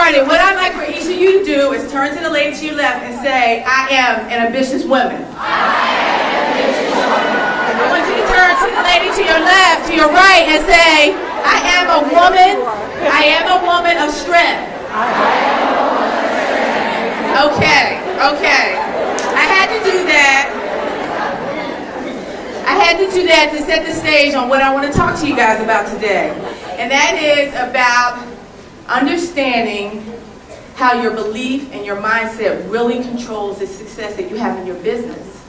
started, what I'd like for each of you to do is turn to the lady to your left and say, I am an ambitious woman. I want you to turn to the lady to your left, to your right, and say, I am a woman of strength. Okay. I had to do that to set the stage on what I want to talk to you guys about today. And that is about understanding how your belief and your mindset really controls the success that you have in your business.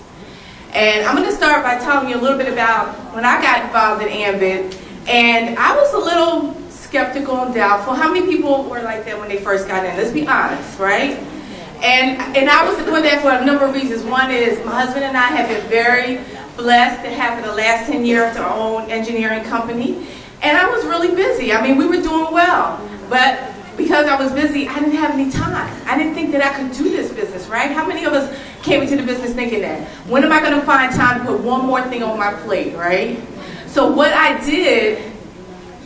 And I'm going to start by telling you a little bit about when I got involved in Ambit. And I was a little skeptical and doubtful. How many people were like that when they first got in? Let's be honest, right? And I was doing that for a number of reasons. One is my husband and I have been very blessed to have for the last 10 years our own engineering company. And I was really busy. I mean, we were doing well. But because I was busy, I didn't have any time. I didn't think that I could do this business, right? How many of us came into the business thinking that? When am I going to find time to put one more thing on my plate, right? So what I did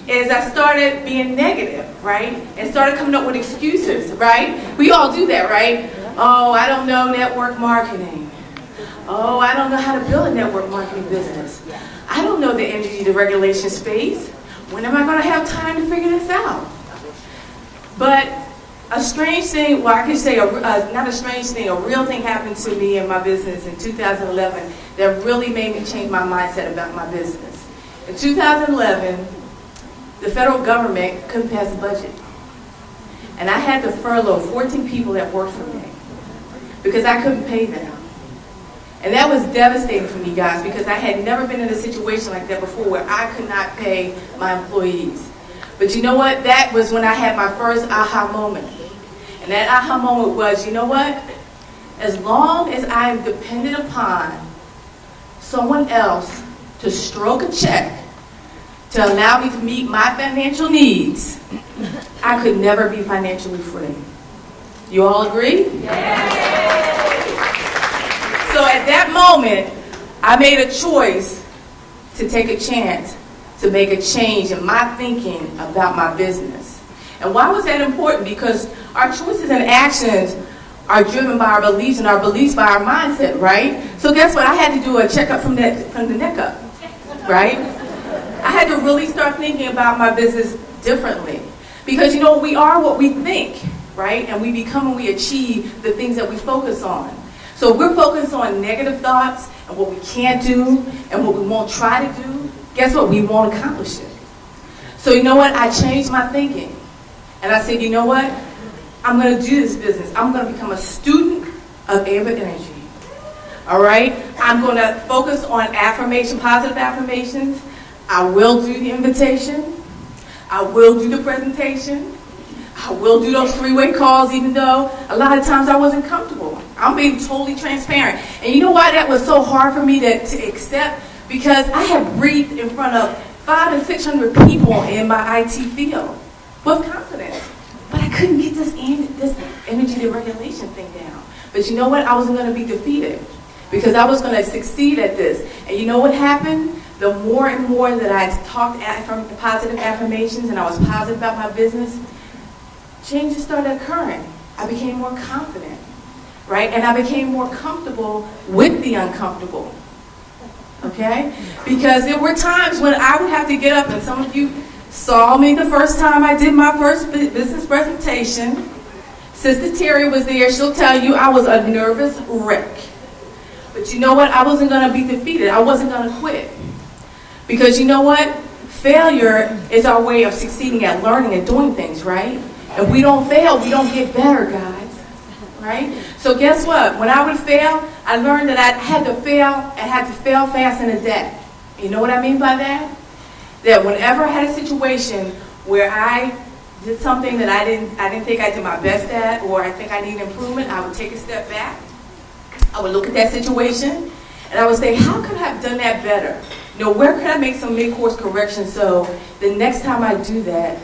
is I started being negative, right? And started coming up with excuses, right? We all do that, right? Oh, I don't know network marketing. Oh, I don't know how to build a network marketing business. I don't know the energy to regulation space. When am I going to have time to figure this out? But a strange thing, well, I could say not a strange thing, a real thing happened to me in my business in 2011 that really made me change my mindset about my business. In 2011, the federal government couldn't pass a budget. And I had to furlough 14 people that worked for me because I couldn't pay them. And that was devastating for me, guys, because I had never been in a situation like that before where I could not pay my employees. But you know what? That was when I had my first aha moment. And that aha moment was, you know what? As long as I am dependent upon someone else to stroke a check to allow me to meet my financial needs, I could never be financially free. You all agree? Yeah. So at that moment, I made a choice to take a chance to make a change in my thinking about my business. And why was that important? Because our choices and actions are driven by our beliefs and our beliefs by our mindset, right? So guess what? I had to do a checkup from the neck up, right? I had to really start thinking about my business differently. Because, you know, we are what we think, right? And we become and we achieve the things that we focus on. So if we're focused on negative thoughts and what we can't do and what we won't try to do, guess what? We won't accomplish it. So you know what? I changed my thinking. And I said, you know what? I'm going to do this business. I'm going to become a student of Ambit Energy. All right? I'm going to focus on positive affirmations. I will do the invitation. I will do the presentation. I will do those three-way calls, even though a lot of times I wasn't comfortable. I'm being totally transparent. And you know why that was so hard for me to accept? Because I had breathed in front of 500 and 600 people in my IT field with confidence. But I couldn't get this energy to regulation thing down. But you know what? I wasn't going to be defeated because I was going to succeed at this. And you know what happened? The more and more that I talked from positive affirmations and I was positive about my business, changes started occurring. I became more confident, right? And I became more comfortable with the uncomfortable, okay? Because there were times when I would have to get up, and some of you saw me the first time I did my first business presentation. Sister Terry was there. She'll tell you I was a nervous wreck. But you know what? I wasn't going to be defeated. I wasn't going to quit. Because you know what? Failure is our way of succeeding at learning and doing things, right? If we don't fail, we don't get better, guys, right? So guess what? When I would fail, I learned that I had to fail fast and adapt. You know what I mean by that? That whenever I had a situation where I did something that I didn't think I did my best at, or I think I need improvement, I would take a step back. I would look at that situation, and I would say, how could I have done that better? You know, where could I make some mid-course corrections so the next time I do that,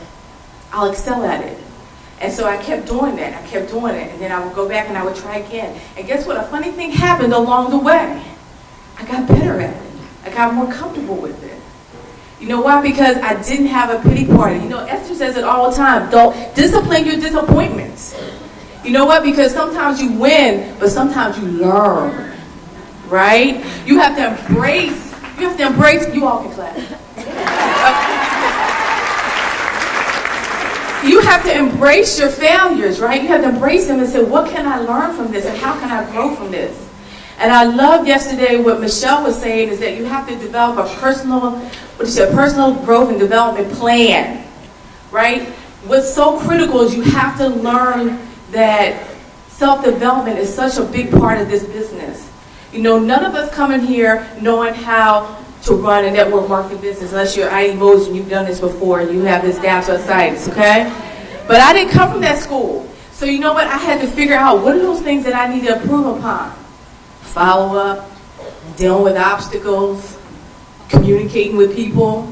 I'll excel at it? And so I kept doing that. I kept doing it. And then I would go back and I would try again. And guess what? A funny thing happened along the way. I got better at it. I got more comfortable with it. You know why? Because I didn't have a pity party. You know, Esther says it all the time. Don't discipline your disappointments. You know what? Because sometimes you win, but sometimes you learn. Right? You have to embrace, you all can clap. You have to embrace your failures, right? You have to embrace them and say, what can I learn from this and how can I grow from this? And I loved yesterday what Michelle was saying is that you have to develop a personal growth and development plan, right? What's so critical is you have to learn that self-development is such a big part of this business. You know, none of us come in here knowing how to run a network marketing business unless you're I.E. Moses and you've done this before and you have this down to a science, okay? But I didn't come from that school. So you know what? I had to figure out what are those things that I need to improve upon. Follow up, dealing with obstacles, communicating with people.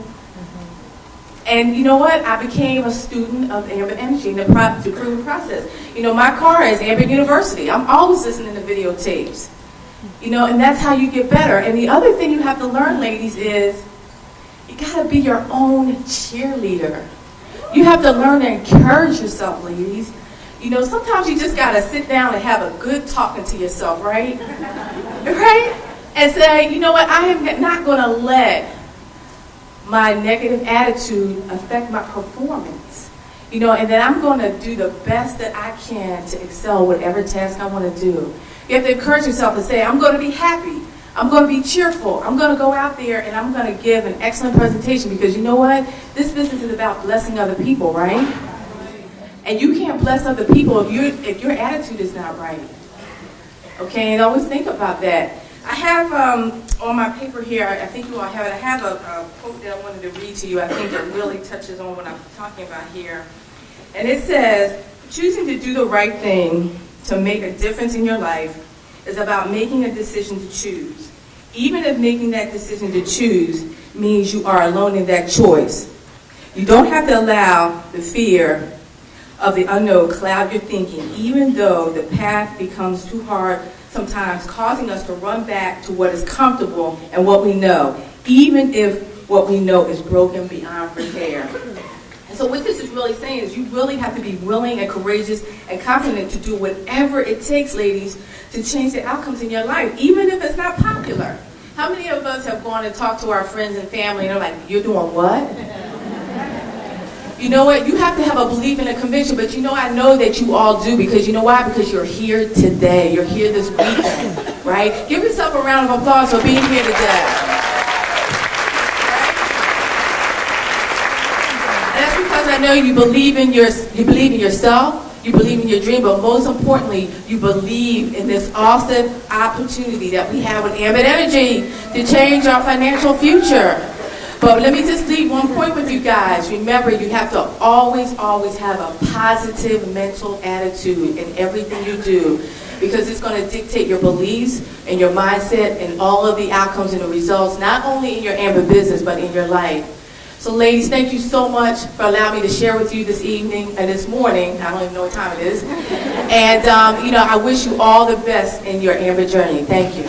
And you know what? I became a student of Ambit Energy in the proven process. You know, my car is Ambit University. I'm always listening to videotapes. You know, and that's how you get better. And the other thing you have to learn, ladies, is you got to be your own cheerleader. You have to learn to encourage yourself, ladies. You know, sometimes you just got to sit down and have a good talking to yourself, right? Right? And say, you know what, I am not going to let my negative attitude affect my performance. You know, and then I'm going to do the best that I can to excel whatever task I want to do. You have to encourage yourself to say, I'm going to be happy. I'm going to be cheerful. I'm going to go out there and I'm going to give an excellent presentation because you know what? This business is about blessing other people, right? And you can't bless other people if your attitude is not right. Okay, and always think about that. I have on my paper here, I think you all have it, I have a quote that I wanted to read to you. I think it really touches on what I'm talking about here. And it says, choosing to do the right thing to make a difference in your life is about making a decision to choose. Even if making that decision to choose means you are alone in that choice. You don't have to allow the fear of the unknown cloud your thinking, even though the path becomes too hard sometimes, causing us to run back to what is comfortable and what we know, even if what we know is broken beyond repair. And so what this is really saying is you really have to be willing and courageous and confident to do whatever it takes, ladies, to change the outcomes in your life, even if it's not popular. How many of us have gone and talked to our friends and family and they're like, you're doing what? You know what? You have to have a belief and a conviction, but you know, I know that you all do because you know why? Because you're here today. You're here this weekend, right? Give yourself a round of applause for being here today. And that's because I know you believe in yourself, you believe in your dream, but most importantly, you believe in this awesome opportunity that we have with Ambit Energy to change our financial future. But let me just leave one point with you guys. Remember, you have to always, always have a positive mental attitude in everything you do because it's going to dictate your beliefs and your mindset and all of the outcomes and the results, not only in your Ambit business, but in your life. So ladies, thank you so much for allowing me to share with you this evening and this morning. I don't even know what time it is. And, you know, I wish you all the best in your Ambit journey. Thank you.